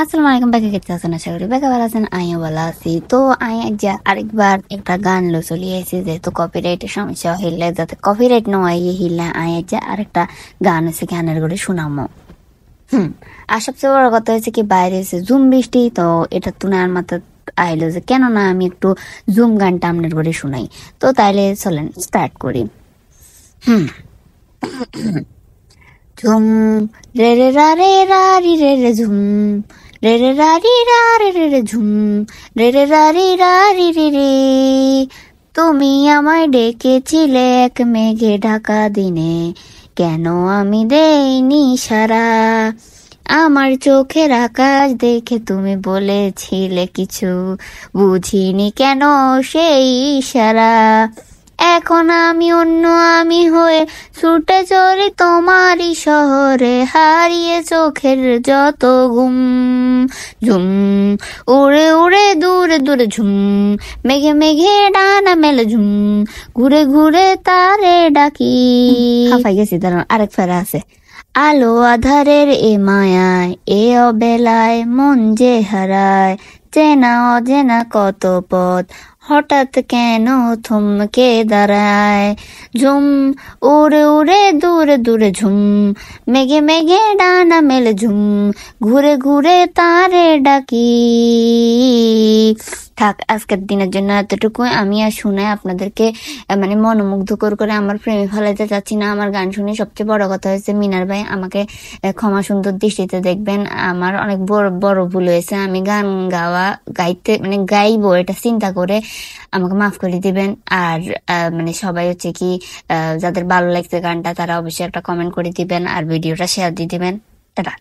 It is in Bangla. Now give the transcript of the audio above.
আসসালামু আলাইকুম বাকি কেটে আছেন আশা করি বাকি ভালো আছেন আমিও ভালো আছি তো আমি যে আরেকবার একটা গান লো চলে এসেছি যেহেতু কপিরাইটের সমস্যা হইলে যাতে কপিরাইট নয় হিলে আই যে আরেকটা গান আছে গানের করে শোনামো আর সবচেয়ে বড় কথা হয়েছে কি বাইরে এসে জুম বৃষ্টি তো এটা তুনার মাথা আইলো যে কেন না আমি একটু জুম গানটা আপনার করে শোনাই তো তাইলে চলেন স্টার্ট করি হুম ঝুম রে রে রা রে রা রি রে রে ঝুম রে রে রা রি রা রে রে রে ঝুম রে রে রা রি রা রি রি রে তুমি আমায় ডেকেছিলে এক মেঘে ঢাকা দিনে কেন আমি দেইনি সারা আমার চোখের আকাশ দেখে তুমি বলেছিলে কিছু বুঝিনি কেন সেই ইশারা এখন আমি অন্য আমি হয়ে ছুটে চলি তোমারই শহরে হারিয়ে চোখের যত ঘুম ঝুম উড়ে উড়ে দূরে দূরে ঝুম মেঘে মেঘে ডানা মেলে ঝুম ঘুরে ঘুরে তারে ডাকি হাফাই গেছি দাঁড়ান আরেক ফেরা আছে আলো আধারের এ মায়ায় এ অবেলায় মন যে হারায় চেনা অচেনা কত পথ হঠাৎ কেন থমকে দাঁড়ায় ঝুম উড়ে উড়ে দূরে দূরে ঝুম মেঘে মেঘে ডানা মেলে ঝুম ঘুরে ঘুরে তারে ডাকি থাক আজকের দিনের জন্য এতটুকু আমি আর শুনে আপনাদেরকে মানে মনোমুগ্ধকর করে আমার প্রেমে ফেলাইতে চাচ্ছি না আমার গান শুনে সবচেয়ে বড় কথা হয়েছে মিনার ভাই আমাকে ক্ষমা সুন্দর দৃষ্টিতে দেখবেন আমার অনেক বড় বড় ভুল হয়েছে আমি গান গাইতে মানে গাইবো এটা চিন্তা করে আমাকে মাফ করে দিবেন আর মানে সবাই হচ্ছে কি যাদের ভালো লাগছে গানটা তারা অবশ্যই একটা কমেন্ট করে দিবেন আর ভিডিওটা শেয়ার দিয়ে দিবেন টাটা